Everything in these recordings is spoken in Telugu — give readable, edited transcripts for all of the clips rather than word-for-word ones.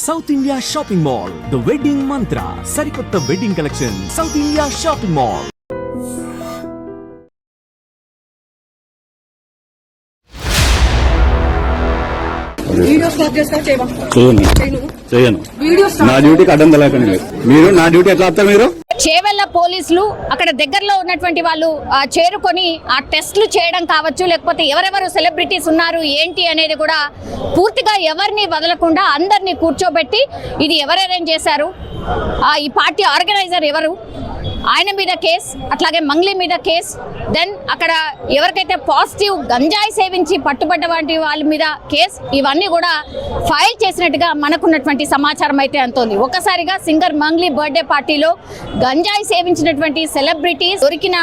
South India shopping mall, the wedding మంత్ర, సరికొత్త wedding collection, south India shopping mall. చేయను. నా డ్యూటీకి అడ్డం తెలకండి మీరు. నా డ్యూటీ ఎట్లా వస్తారు మీరు? చేవెళ్ల పోలీసులు అక్కడ దగ్గరలో ఉన్నటువంటి వాళ్ళు చేరుకొని ఆ టెస్టులు చేయడం కావచ్చు, లేకపోతే ఎవరెవరు సెలబ్రిటీస్ ఉన్నారు ఏంటి అనేది కూడా పూర్తిగా ఎవరిని వదలకుండా అందరినీ కూర్చోబెట్టి ఇది ఎవరు అరేంజ్ చేశారు, ఈ పార్టీ ఆర్గనైజర్ ఎవరు, ఆయన మీద కేసు, అట్లాగే మంగ్లీ మీద కేసు, దెన్ అక్కడ ఎవరికైతే పాజిటివ్ గంజాయి సేవించి పట్టుబడ్డ వంటి వాళ్ళ మీద కేసు, ఇవన్నీ కూడా ఫైల్ చేసినట్టుగా మనకున్నటువంటి సమాచారం అయితే అంతోంది. ఒక్కసారిగా సింగర్ మంగ్లీ బర్త్డే పార్టీలో గంజాయి సేవించినటువంటి సెలబ్రిటీస్ దొరికిన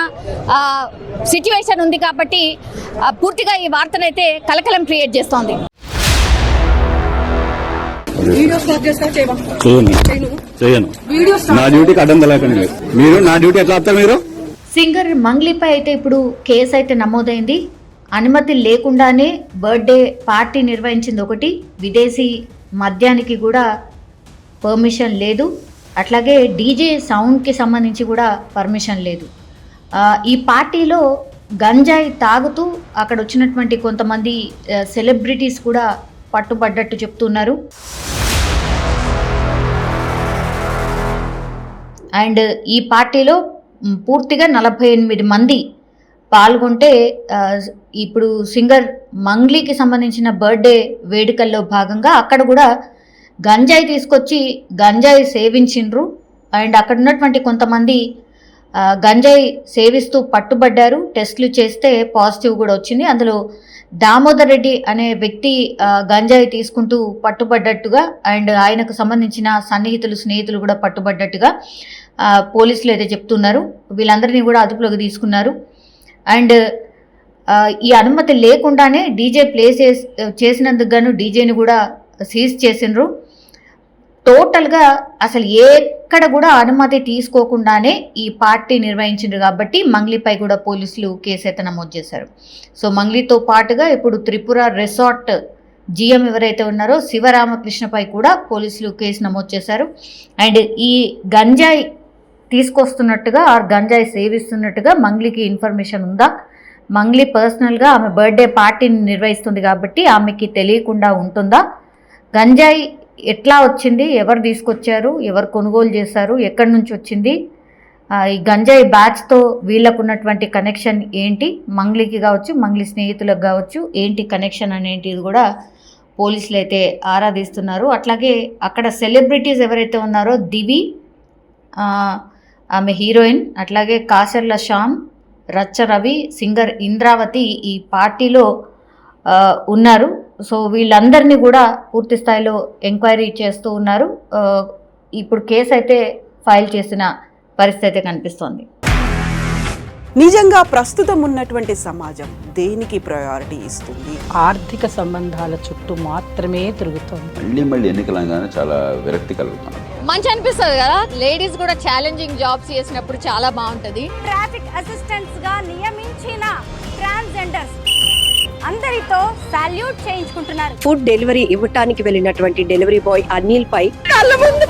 సిచ్యువేషన్ ఉంది కాబట్టి పూర్తిగా ఈ వార్తనైతే కలకలం క్రియేట్ చేస్తోంది. చేయను. నా డ్యూటీకి అడ్డం తెలకండి మీరు. నా డ్యూటీ ఎట్లా వస్తారు మీరు? సింగర్ మంగ్లీపై అయితే ఇప్పుడు కేసు అయితే నమోదైంది. అనుమతి లేకుండానే బర్త్డే పార్టీ నిర్వహించింది ఒకటి, విదేశీ మద్యానికి కూడా పర్మిషన్ లేదు, అట్లాగే డీజే సౌండ్కి సంబంధించి కూడా పర్మిషన్ లేదు. ఈ పార్టీలో గంజాయి తాగుతూ అక్కడ వచ్చినటువంటి కొంతమంది సెలబ్రిటీస్ కూడా పట్టుబడ్డట్టు చెప్తున్నారు. అండ్ ఈ పార్టీలో పూర్తిగా 48 మంది పాల్గొంటే ఇప్పుడు సింగర్ మంగ్లీకి సంబంధించిన బర్త్డే వేడుకల్లో భాగంగా అక్కడ కూడా గంజాయి తీసుకొచ్చి గంజాయి సేవించిండ్రు. అండ్ అక్కడ ఉన్నటువంటి కొంతమంది గంజాయి సేవిస్తూ పట్టుబడ్డారు. టెస్టులు చేస్తే పాజిటివ్ కూడా వచ్చింది. అందులో దామోదర్ రెడ్డి అనే వ్యక్తి గంజాయి తీసుకుంటూ పట్టుబడ్డట్టుగా అండ్ ఆయనకు సంబంధించిన సన్నిహితులు స్నేహితులు కూడా పట్టుబడ్డట్టుగా పోలీసులు అయితే చెప్తున్నారు. వీళ్ళందరినీ కూడా అదుపులోకి తీసుకున్నారు. అండ్ ఈ అనుమతి లేకుండానే డీజే ప్లే చేసినందుకు గాను డీజేని కూడా సీజ్ చేసిండ్రు. టోటల్గా అసలు ఎక్కడ కూడా అనుమతి తీసుకోకుండానే ఈ పార్టీ నిర్వహించిండ్రు కాబట్టి మంగ్లీపై కూడా పోలీసులు కేసు అయితే నమోదు చేశారు. సో మంగ్లీతో పాటుగా ఇప్పుడు త్రిపుర రిసార్ట్ జిఎం ఎవరైతే ఉన్నారో శివరామకృష్ణపై కూడా పోలీసులు కేసు నమోదు చేశారు. అండ్ ఈ గంజాయి తీసుకొస్తున్నట్టుగా ఆ గంజాయి సేవిస్తున్నట్టుగా మంగ్లీకి ఇన్ఫర్మేషన్ ఉందా? మంగ్లీ పర్సనల్గా ఆమె బర్త్డే పార్టీని నిర్వహిస్తుంది కాబట్టి ఆమెకి తెలియకుండా ఉంటుందా? గంజాయి ఎట్లా వచ్చింది, ఎవరు తీసుకొచ్చారు, ఎవరు కొనుగోలు చేశారు, ఎక్కడి నుంచి వచ్చింది, ఈ గంజాయి బ్యాచ్తో వీళ్ళకు ఉన్నటువంటి కనెక్షన్ ఏంటి, మంగ్లీకి కావచ్చు మంగ్లీ స్నేహితులకు కావచ్చు ఏంటి కనెక్షన్ అనేటిది కూడా పోలీసులు అయితే ఆరాధిస్తున్నారు. అట్లాగే అక్కడ సెలబ్రిటీస్ ఎవరైతే ఉన్నారో దివి, ఆమె హీరోయిన్, అట్లాగే కాసర్ల శ్యామ్, రచ్చ రవి, సింగర్ ఇంద్రావతి ఈ పార్టీలో ఉన్నారు. సో వీళ్ళందరినీ కూడా పూర్తి స్థాయిలో ఎంక్వైరీ చేస్తూ ఉన్నారు. ఇప్పుడు కేసు అయితే ఫైల్ చేసిన పరిస్థితి కనిపిస్తోంది. నిజంగా ప్రస్తుతం ఉన్నటువంటి సమాజం దేనికి ప్రయారిటీ ఇస్తుంది? ఆర్థిక సంబంధాల చుట్టూ మాత్రమే తిరుగుతుంది. మళ్ళీ ఎన్నికలంగానే చాలా విరక్తి కలుగుతాం. మంచి అనిపిస్తుంది కదా, లేడీస్ కూడా ఛాలెంజింగ్ జాబ్స్ చేసినప్పుడు చాలా బాగుంటది. ట్రాఫిక్ అసిస్టెంట్స్ గా నియమించిన ట్రాన్స్జెండర్స్ అందరితో సాల్యూట్ చేయించుకుంటున్నారు. ఫుడ్ డెలివరీ ఇవ్వటానికి వెళ్ళినటువంటి డెలివరీ బాయ్ అనిల్ పై కళ్ళ ముందు